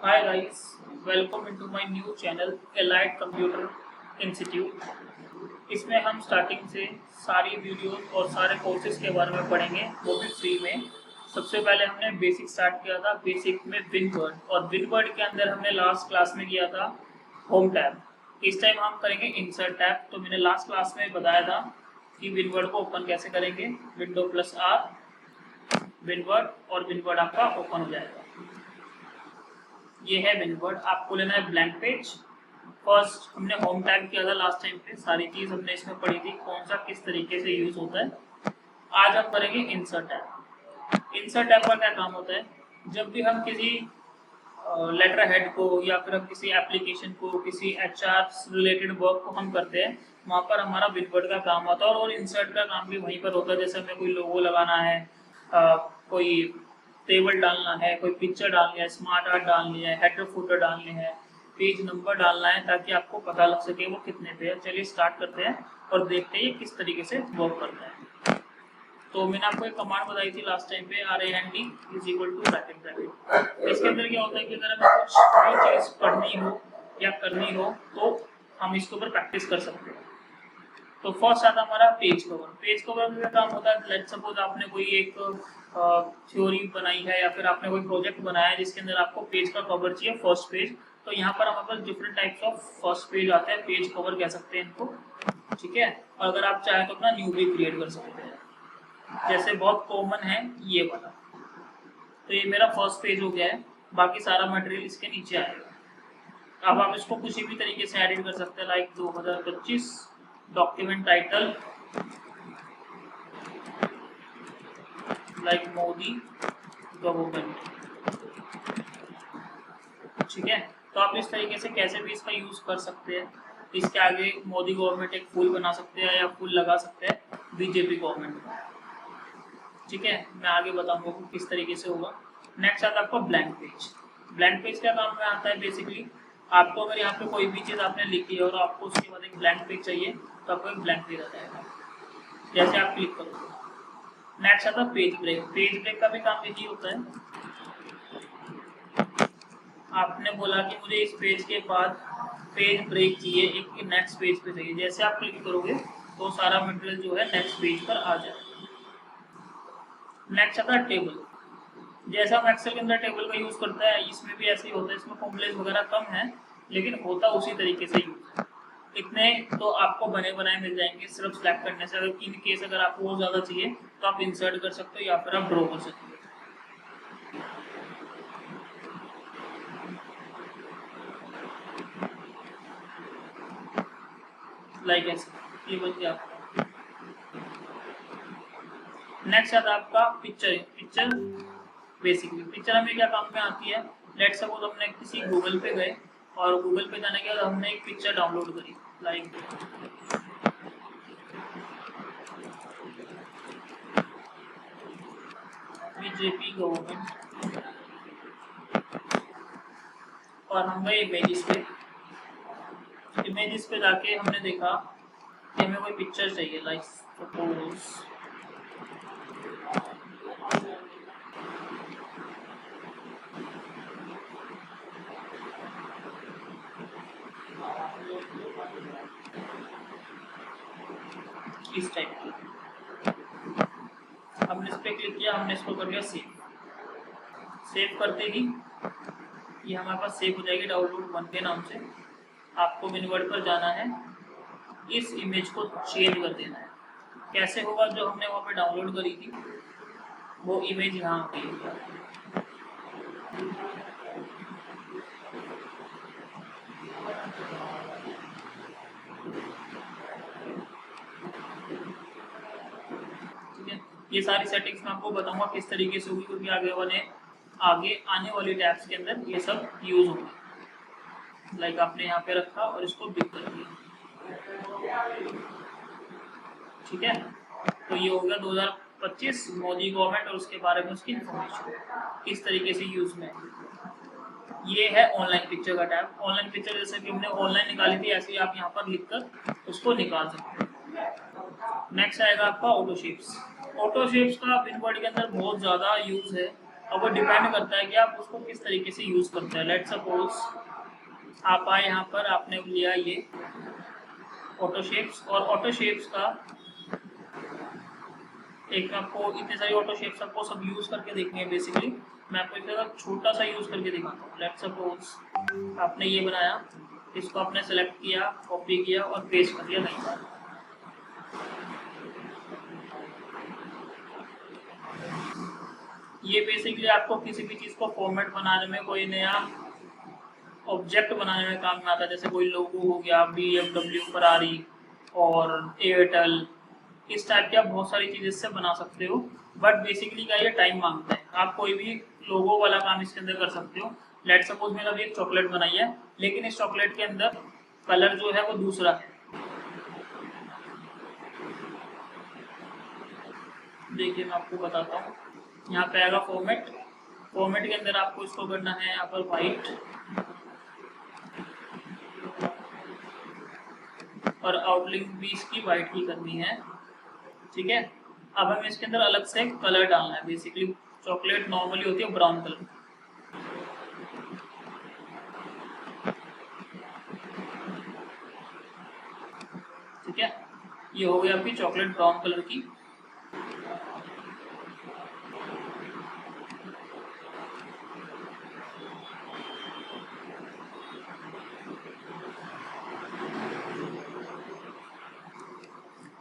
Hi guys, welcome into my new channel Allied Computer Institute। इसमें हम starting से सारी वीडियोस और सारे कोर्सेज के बारे में पढ़ेंगे, वो भी फ्री में। सबसे पहले हमने बेसिक स्टार्ट किया था, बेसिक में विनवर्ड, और विनवर्ड के अंदर हमने लास्ट क्लास में किया था होम टैब। इस टाइम हम करेंगे इंसर्ट टैब। तो मैंने लास्ट क्लास में बताया था कि विनवर्ड को ओपन कैसे करेंगे, विंडो प्लस आर विनवर्ड, और विनवर्ड आपका ओपन हो जाएगा। ये है विनवर्ड, आपको लेना है ब्लैंक पेज। फर्स्ट हमने होम टैब किया था लास्ट टाइम पे, सारी चीज हमने इसमें पढ़ी थी, कौन सा किस तरीके से यूज होता है। आज हम करेंगे इंसर्ट टैब। इंसर्ट टैब का क्या काम होता है, जब भी हम किसी लेटर हेड को या फिर हम किसी एप्लीकेशन को, किसी एचआर रिलेटेड वर्क को हम करते हैं, वहाँ पर हमारा विनवर्ड का काम होता है। और इंसर्ट का काम भी वहीं पर होता है। जैसे हमें कोई लोगो लगाना है, कोई टेबल डालना है, कोई पिक्चर डालनी है, स्मार्ट आर्ट डालनी है, हेडर फुटर डालने हैं, पेज नंबर डालना है, ताकि आपको पता लग सके वो कितने पे है। चलिए स्टार्ट करते हैं और देखते हैं ये किस तरीके से वर्क करता है। तो मैंने आपको एक कमांड बताई थी लास्ट टाइम पे, RAND is equal to bracket bracket. इसके अंदर क्या होता है कि अगर हमें कुछ नई चीज पढ़नी हो या करनी हो तो हम इसके ऊपर प्रैक्टिस कर सकते हैं। तो फर्स्ट आता हमारा पेज कवर। पेज कवर में काम होता है, लेट्स सपोज आपने कोई एक थ्योरी बनाई है या फिर आपने कोई प्रोजेक्ट बनाया है जिसके अंदर आपको पेज का कवर चाहिए, फर्स्ट पेज। तो यहाँ पर हमारे पास different types of first page आते हैं, पेज कवर कह सकते हैं इनको, ठीक है। और अगर आप चाहें तो अपना न्यू भी क्रिएट कर सकते हैं। जैसे बहुत कॉमन है ये वाला, तो ये मेरा फर्स्ट पेज हो गया है, बाकी सारा मटेरियल इसके नीचे आएगा। अब आप इसको किसी भी तरीके से एडिट कर सकते हैं, like 2025 document title, like Modi government, ठीक है। तो आप इस तरीके से कैसे भी इसका यूज कर सकते हैं। इसके आगे मोदी गवर्नमेंट एक फूल बना सकते हैं या फूल लगा सकते हैं बीजेपी गवर्नमेंट का, ठीक है। मैं आगे बताऊंगा कि किस तरीके से होगा। नेक्स्ट आता है आपका ब्लैंक पेज। ब्लैंक पेज क्या काम में आता है, बेसिकली आपको अगर यहाँ पे कोई भी चीज आपने लिखी है और आपको उसके बाद एक ब्लैंक पेज चाहिए, तो आपको एक ब्लैंक पेज आ जाएगा, जैसे आप क्लिक करोगे। नेक्स्ट आता है पेज ब्रेक। पेज ब्रेक का भी काम यही होता है, आपने बोला कि मुझे इस पेज के बाद पेज ब्रेक चाहिए, एक नेक्स्ट पेज पे चाहिए, जैसे आप क्लिक करोगे तो सारा मटेरियल जो है नेक्स्ट पेज पर आ जाएगा। नेक्स्ट आता है टेबल। जैसा हम एक्सेल के अंदर टेबल का यूज करता है, इसमें भी ऐसे ही होता है। इसमें फॉर्मूलेज वगैरह कम है, लेकिन होता उसी तरीके से यूज है। इतने तो आपको बने बनाए मिल जाएंगे सिर्फ सिलेक्ट करने से। अगर इन केस अगर आपको और ज्यादा चाहिए तो आप इंसर्ट कर सकते हो या फिर आप ड्रॉ कर सकते हो। लाइक ऐसे ये बन गया आपका। नेक्स्ट आता है आपका पिक्चर। पिक्चर बेसिकली पिक्चर हमें क्या काम में आती है, लेट्स सपोज हमने किसी गूगल पे गए और गूगल पे जाने के बाद हमने एक पिक्चर डाउनलोड करी, लाइक बीजेपी गवर्नमेंट, और हम गए इमेजेस पे। इमेजेस पे जाके हमने देखा कि हमें कोई पिक्चर चाहिए, लाइक सपोज इस टाइप की। हमने इस पे क्लिक किया, हमने इसको कर लिया सेव। सेव करते ही ये हमारे पास सेव हो जाएगी डाउनलोड 1 के नाम से। आपको विनवर्ड पर जाना है, इस इमेज को चेंज कर देना है। कैसे होगा, जो हमने वहाँ पे डाउनलोड करी थी वो इमेज यहाँ आ गई। ये सारी सेटिंग्स मैं आपको बताऊंगा किस तरीके से होगी, क्योंकि आगे आने वाली टैब्स के अंदर ये सब यूज होगी। लाइक आपने यहाँ पे रखा और इसको बिग कर दिया, ठीक है। तो ये हो गया 2025 मोदी गवर्नमेंट और उसके बारे में उसकी इंफॉर्मेशन किस तरीके से यूज में। ये है ऑनलाइन पिक्चर का टैब। ऑनलाइन पिक्चर जैसे कि हमने ऑनलाइन निकाली थी, ऐसे ही आप यहाँ पर लिखकर उसको निकाल सकते हैं। नेक्स्ट आएगा आपका ऑटो शेप्स। ऑटो शेप्स का विनवर्ड के अंदर बहुत ज़्यादा यूज है। अब वो डिपेंड करता है कि आप उसको किस तरीके से यूज़ करते हैं। लेट्स सपोज आप आए यहाँ पर, आपने लिया ये ऑटो शेप्स, और ऑटो शेप्स का एक आपको इतने सारी ऑटो शेप्स आपको सब यूज़ करके देखनी है। बेसिकली मैं आपको एक छोटा सा यूज़ करके दिखाता हूँ। लेट्स सपोज आपने ये बनाया, इसको आपने सेलेक्ट किया, कॉपी किया और पेस्ट कर दिया कहीं पर। ये बेसिकली आपको किसी भी चीज़ को फॉर्मेट बनाने में, कोई नया ऑब्जेक्ट बनाने में काम में आता है। जैसे कोई लोगो हो गया, BMW, फरारी और एयरटेल, इस टाइप की आप बहुत सारी चीज़ें इससे बना सकते हो। बट बेसिकली क्या, ये टाइम मांगता है। आप कोई भी लोगो वाला काम इसके अंदर कर सकते हो। लेट सपोज मैंने अभी एक चॉकलेट बनाई है, लेकिन इस चॉकलेट के अंदर कलर जो है वो दूसरा है। देखिए मैं आपको बताता हूँ, यहाँ पे आएगा फॉर्मेट। फॉर्मेट के अंदर आपको इसको करना है यहाँ पर वाइट, और आउटलाइन भी इसकी वाइट ही करनी है। ठीक है, अब हमें इसके अंदर अलग से कलर डालना है। बेसिकली चॉकलेट नॉर्मली होती है ब्राउन कलर। ठीक है, ये हो गई आपकी चॉकलेट ब्राउन कलर की।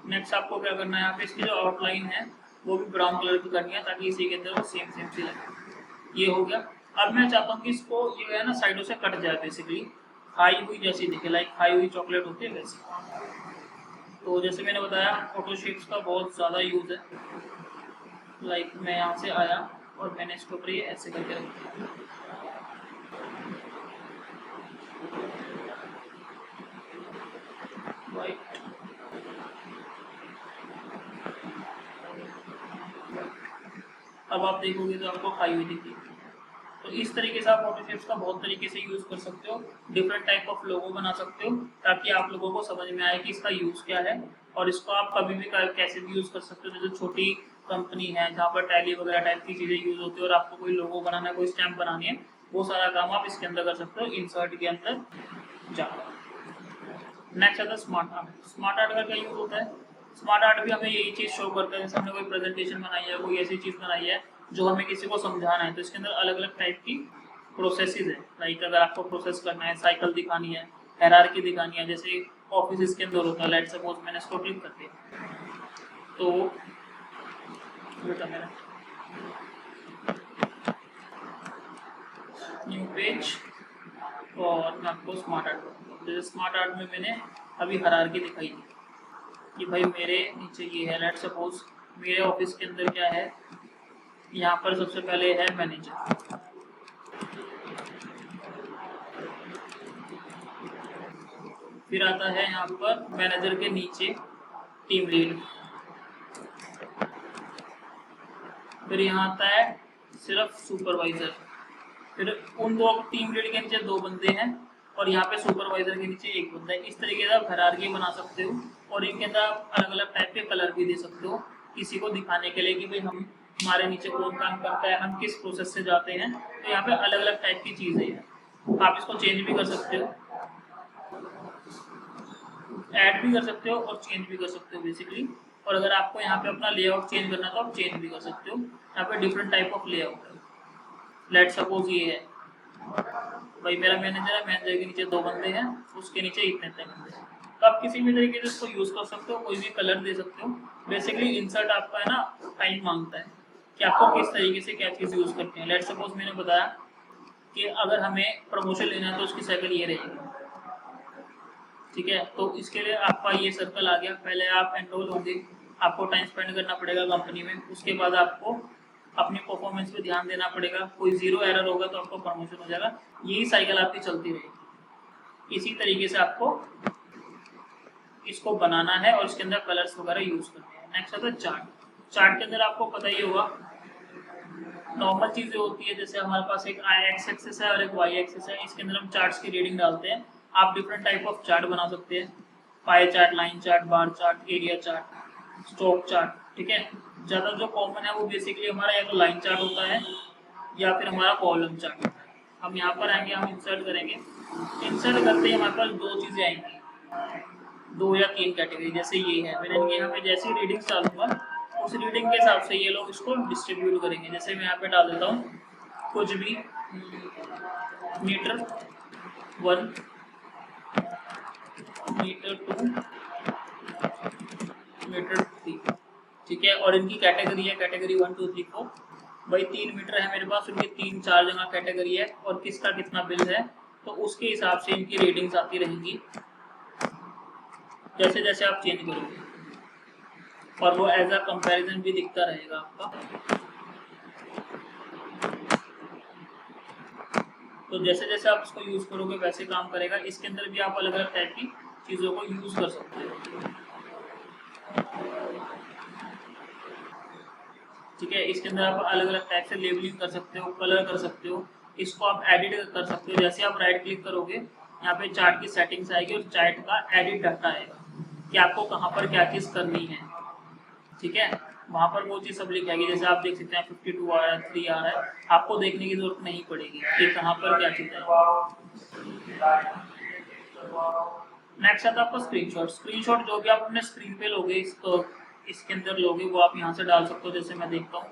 नेक्स्ट आपको क्या करना है, यहाँ पे इसकी जो आउटलाइन है वो भी ब्राउन कलर की करनी है, ताकि इसी के अंदर वो सेम सेम सी लगे। ये हो गया। अब मैं चाहता हूँ कि इसको ये है ना साइडों से कट जाए, बेसिकली खाई हुई जैसी दिखे, लाइक खाई हुई चॉकलेट होती है वैसे। तो जैसे मैंने बताया, ऑटो शेप्स का बहुत ज़्यादा यूज है। लाइक मैं यहाँ से आया और मैंने इसके ऊपर ये ऐसे करके रख दिया। वाइट, अब आप देखोगे तो आपको खाई हुई दिखेगी। तो इस तरीके से आप ऑटो शेप्स का बहुत तरीके से यूज़ कर सकते हो। डिफरेंट टाइप ऑफ लोगो बना सकते हो, ताकि आप लोगों को समझ में आए कि इसका यूज़ क्या है, और इसको आप कभी भी कैसे भी यूज़ कर सकते हो। जैसे छोटी कंपनी है जहाँ पर टैली वगैरह टाइप की चीज़ें यूज़ होती है, और आपको कोई लोगो बनाना है, कोई स्टैम्प बनानी है, वो सारा काम आप इसके अंदर कर सकते हो, इंसर्ट के अंदर जाकर। नेक्स्ट आता है स्मार्ट आर्ट। स्मार्ट आर्ट का क्या यूज़ होता है? स्मार्ट आर्ट भी हमें यही चीज़ शो करता है। जैसे हमने कोई प्रेजेंटेशन बनाई है, कोई ऐसी चीज़ बनाई है जो हमें किसी को समझाना है, तो इसके अंदर अलग अलग टाइप की प्रोसेसेस है। लाइक अगर आपको प्रोसेस करना है, साइकिल दिखानी है, हायरार्की दिखानी है, जैसे ऑफिस के अंदर होता है। लेट्स सपोज मैंने इसको क्लिक कर दिया, तो बेटा मेरा न्यू पेज, और मैं आपको स्मार्ट आर्ट करूँगा। जैसे स्मार्ट आर्ट में मैंने अभी हायरार्की दिखाई थी कि भाई मेरे नीचे ये है। लेट्स सपोज मेरे ऑफिस के अंदर क्या है, यहाँ पर सबसे पहले है मैनेजर, फिर आता है यहाँ पर मैनेजर के नीचे टीम लीड, फिर यहाँ आता है सिर्फ सुपरवाइजर, फिर उन दो टीम लीड के नीचे दो बंदे हैं, और यहाँ पे सुपरवाइजर के नीचे एक बंदा है। इस तरीके से आप हायरार्की बना सकते हो, और इनके अंदर आप अलग अलग टाइप के कलर भी दे सकते हो, किसी को दिखाने के लिए कि भाई हम हमारे नीचे कौन काम करता है, हम किस प्रोसेस से जाते हैं। तो यहाँ पे अलग अलग टाइप की चीज़ें हैं। आप इसको चेंज भी कर सकते हो, ऐड भी कर सकते हो और चेंज भी कर सकते हो बेसिकली। और अगर आपको यहाँ पे अपना लेआउट चेंज करना है तो आप चेंज भी कर सकते हो। यहाँ पे डिफरेंट टाइप ऑफ लेआउट है। लेट सपोज ये है भाई मेरा मैनेजर है, मैनेजर के नीचे दो बंदे हैं, उसके नीचे इतने बंदे हैं। तो आप किसी भी तरीके से इसको यूज कर सकते हो, कोई भी कलर दे सकते हो। बेसिकली इंसर्ट आपका है ना टाइम मांगता है कि आपको किस तरीके से क्या चीज़ यूज करते हैं। लेट सपोज मैंने बताया कि अगर हमें प्रमोशन लेना है तो उसकी साइकिल ये रहेगी। ठीक है, तो इसके लिए आपका ये सर्कल आ गया। पहले आप एनरोल होंगे, आपको टाइम स्पेंड करना पड़ेगा कंपनी में, उसके बाद आपको अपनी परफॉर्मेंस पे ध्यान देना पड़ेगा। कोई जीरो एरर होगा तो आपको प्रमोशन हो जाएगा। यही साइकिल आपकी चलती रहेगी। इसी तरीके से आपको इसको बनाना है और इसके अंदर कलर्स वगैरह यूज करने हैं। नेक्स्ट आता है चार्ट। चार्ट के अंदर आपको पता ही होगा नॉर्मल चीजें होती है, जैसे हमारे पास एक एक्स एक्सिस है और एक वाई एक्सिस है। इसके अंदर हम चार्ट्स की रीडिंग डालते हैं। आप डिफरेंट टाइप ऑफ चार्ट बना सकते हैं, pie chart, line chart, bar chart, area chart, stock chart. ठीक है, ज़्यादा जो कॉमन है वो बेसिकली हमारा या तो लाइन चार्ट होता है या फिर हमारा कॉलम चार्ट। हम यहाँ पर आएंगे, हम इंसर्ट करेंगे। इंसर्ट करते ही हमारे पास दो चीज़ें आएंगी, 2 या 3 कैटेगरी। जैसे ये है, मैंने यहाँ पे जैसे ही रीडिंग्स डालूंगा उस रीडिंग के हिसाब से ये लोग इसको डिस्ट्रीब्यूट करेंगे। जैसे मैं यहाँ पे डाल देता हूँ कुछ भी मीटर 1, मीटर 2, मीटर 3, ठीक है। और इनकी कैटेगरी है कैटेगरी 1 2 3 4। भाई 3 मीटर है मेरे पास, उनकी 3 4 जगह कैटेगरी है और किसका कितना बिल है, तो उसके हिसाब से इनकी रीडिंग्स आती रहेंगी जैसे जैसे आप चेंज करोगे। और वो एज अ कंपैरिजन भी दिखता रहेगा आपका। तो जैसे जैसे आप इसको यूज करोगे वैसे काम करेगा। इसके अंदर भी आप अलग अलग टाइप की चीज़ों को यूज कर सकते हो, ठीक है। इसके अंदर आप अलग अलग टाइप से लेबलिंग कर सकते हो, कलर कर सकते हो, इसको आप एडिट कर सकते हो। जैसे आप राइट क्लिक करोगे यहाँ पे चार्ट की सेटिंग्स आएगी और चार्ट का एडिट डाटा आएगा कि आपको कहाँ पर क्या चीज़ करनी है, ठीक है। वहाँ पर वो चीज़ सब लिख आएगी। जैसे आप देख सकते हैं 52 आ रहा है, 3 आ रहा है, आपको देखने की जरूरत नहीं पड़ेगी कि कहाँ पर क्या चीज़ है। नेक्स्ट आता है आपका स्क्रीनशॉट। स्क्रीनशॉट जो भी आप अपने स्क्रीन पे लोगे, इसके अंदर लोगे, वो आप यहाँ से डाल सकते हो। जैसे मैं देखता हूँ,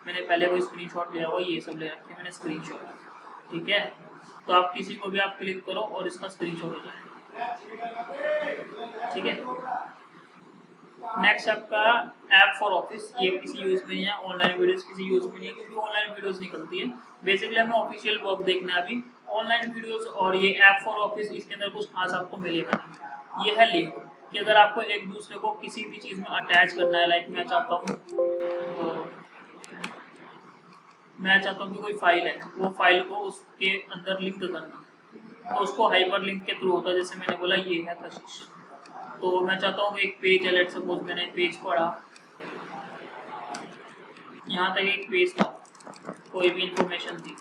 मैंने पहले वो स्क्रीनशॉट लिया हुआ, ये सब ले रखे मैंने स्क्रीनशॉट, ठीक है। तो आप किसी को भी आप क्लिक करो और इसका स्क्रीनशॉट हो जाए, ठीक है। नेक्स्ट आपका ऐप फॉर ऑफिस। ये किसी यूज में नहीं है, ऑनलाइन वीडियोस किसी यूज में नहीं है, क्योंकि ऑनलाइन वीडियोस निकलती है। बेसिकली हमें ऑफिशियल वर्क देखना है अभी, ऑनलाइन वीडियोस। और ये ऐप फॉर ऑफिस, इसके अंदर कुछ खास आपको मिलेगा नहीं। ये है लिंक कि अगर आपको एक दूसरे को किसी भी चीज़ में अटैच करना है, लाइक मैं चाहता हूँ कि कोई फाइल है, वो फाइल को उसके अंदर लिंक करना, तो उसको हाइपर लिंक के थ्रू होता है। जैसे मैंने बोला ये है कशिश, तो मैं चाहता हूँ एक पेज है, लेट सपोज मैंने पेज पढ़ा, यहाँ तक एक पेज था, कोई भी इंफॉर्मेशन थी,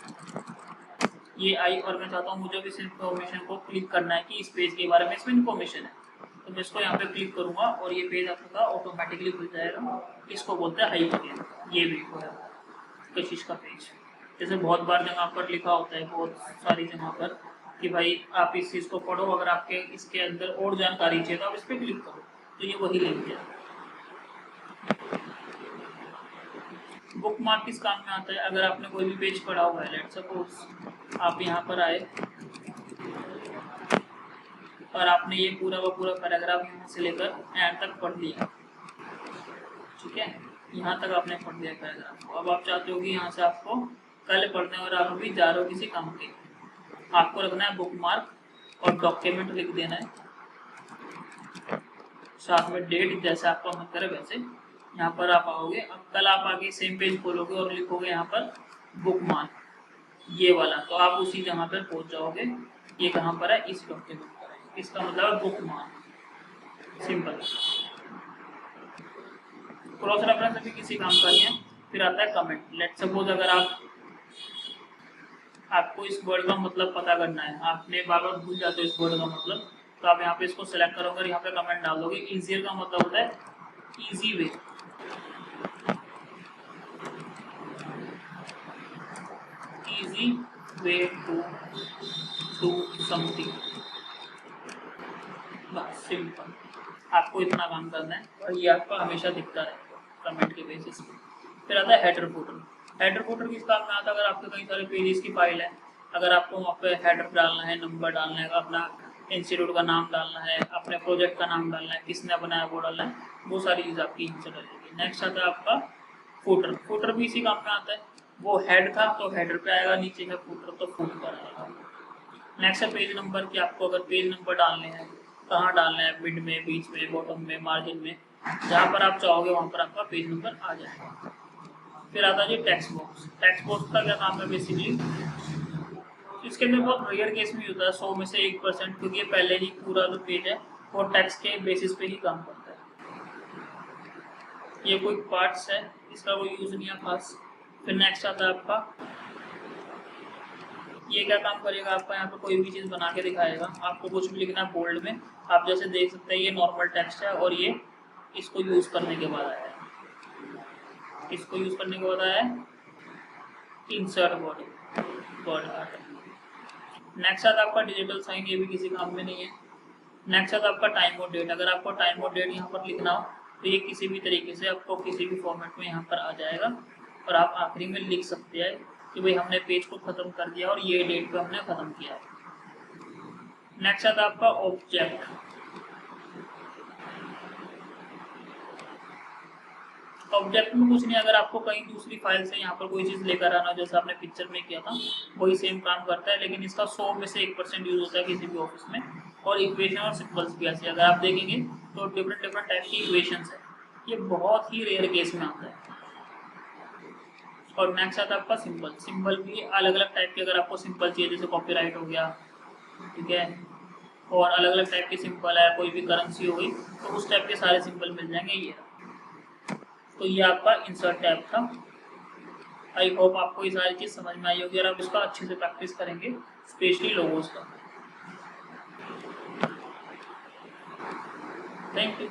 ये आई और मैं चाहता हूँ मुझे भी इस इंफॉर्मेशन को क्लिक करना है कि इस पेज के बारे में इसमें इंफॉर्मेशन है। तो मैं इसको यहाँ पे क्लिक करूँगा और ये पेज आपका ऑटोमेटिकली खुल जाएगा। इसको बोलते हैं हाइपरलिंक। ये भी है कशिश का पेज। जैसे बहुत बार जगह पर लिखा होता है, बहुत सारी जगह पर, कि भाई आप इस चीज़ को पढ़ो, अगर आपके इसके अंदर और जानकारी चाहिए तो आप इस पर क्लिक करो, तो ये वही लिंक है। बुक मार्क किस काम में आता है? अगर आपने कोई भी पेज पढ़ा हुआ है, लेट्स सपोज आप यहाँ पर आए और आपने ये पूरा का पूरा पैराग्राफ यहाँ से लेकर एंड तक पढ़ लिया, ठीक है, यहाँ तक आपने पढ़ लिया पैराग्राफ को। अब आप चाहते हो कि यहाँ से आपको कल पढ़ने और आप अभी जा रहे हो किसी काम के, आपको रखना है बुक मार्क और डॉक्यूमेंट लिख देना है, साथ में डेट, जैसे आपका मन करे वैसे। यहाँ पर आप आओगे, अब कल आप आगे सेम पेज खोलोगे और लिखोगे यहाँ पर बुक मार्क, ये वाला, तो आप उसी जगह पर पहुँच जाओगे। ये कहाँ पर है? इस डॉक्यूमेंट पर है, इसका मतलब है book mark. Simple. Cross reference अभी किसी काम का नहीं है। फिर आता है कमेंट। लेट सपोज अगर आपको इस वर्ड का मतलब पता करना है, आपने बार बार भूल जाते हो इस वर्ड का मतलब, तो आप यहाँ पे इसको सेलेक्ट करोगे और यहाँ पे कमेंट डाल दोगे। ईजियर का मतलब होता है easy way, easy way to do something, बस सिंपल। आपको इतना काम करना है और ये आपको हमेशा दिखता रहेगा कमेंट के बेसिस पे। फिर आता है हेडर फुटर। हेडर फुटर किस काम में आता है? अगर आपके कई सारे पेजेस की फाइल है, अगर आपको वहाँ पे हेडर डालना है, नंबर डालना है, अपना इंस्टीट्यूट का नाम डालना है, अपने प्रोजेक्ट का नाम डालना है, किसने बनाया वो डालना है, वो सारी चीज़ आपकी यहाँ से डलेगी। नेक्स्ट आता है आपका फुटर। फुटर भी इसी काम में आता है। वो हेड था तो हेडर पे आएगा, नीचे है फुटर तो फुट पर आएगा। नेक्स्ट है पेज नंबर, की आपको अगर पेज नंबर डालने हैं, कहाँ डालना है, मिड में, बीच में, बॉटम में, मार्जिन में, जहाँ पर आप चाहोगे वहाँ पर आपका पेज नंबर आ जाएगा। फिर आता है जी टेक्स्ट बॉक्स। टेक्स्ट बॉक्स का क्या काम है? बेसिकली इसके अंदर बहुत रेयर केस में होता है, 100 में से 1%, क्योंकि ये पहले ही पूरा जो पेज है वो टेक्स्ट के बेसिस पे ही काम करता है। ये कोई पार्ट्स है, इसका कोई यूज नहीं है खास। फिर नेक्स्ट आता है आपका, ये क्या काम करेगा? आपका यहाँ पे कोई भी चीज़ बना के दिखाएगा। आपको कुछ भी लिखना है बोल्ड में, आप जैसे देख सकते हैं ये नॉर्मल टेक्स्ट है और ये इसको यूज करने के बाद आया है, इसको यूज करने के बाद आया है, insert body word art. Next आता आपका डिजिटल साइन, ये भी किसी काम में नहीं है। नेक्स्ट आता आपका टाइम और डेट। अगर आपको टाइम और डेट यहाँ पर लिखना हो तो ये किसी भी तरीके से आपको किसी भी फॉर्मेट में यहाँ पर आ जाएगा और आप आखिरी में लिख सकते हैं कि भाई हमने पेज को खत्म कर दिया और ये डेट पे हमने खत्म किया है। नेक्स्ट आता आपका ऑब्जेक्ट। ऑब्जेक्ट में कुछ नहीं, अगर आपको कहीं दूसरी फाइल से यहाँ पर कोई चीज़ लेकर आना, जैसे आपने पिक्चर में किया था वही सेम काम करता है, लेकिन इसका 100 में से 1% यूज होता है किसी भी ऑफिस में। और इक्वेशन और सिंबल्स भी ऐसे अगर आप देखेंगे तो डिफरेंट डिफरेंट टाइप की इक्वेशंस है, ये बहुत ही रेयर केस में आता है। और नेक्स्ट आता है आपका सिंबल। सिंबल भी अलग अलग टाइप के, अगर आपको सिंबल चाहिए जैसे कॉपीराइट हो गया, ठीक है, और अलग अलग टाइप के सिंबल है, कोई भी करेंसी हो गई, तो उस टाइप के सारे सिंबल मिल जाएंगे। ये तो ये आपका इंसर्ट टैब था। आई होप आपको ये सारी चीज़ समझ में आई होगी और आप इसका अच्छे से प्रैक्टिस करेंगे, स्पेशली लोगोस का। Thank you.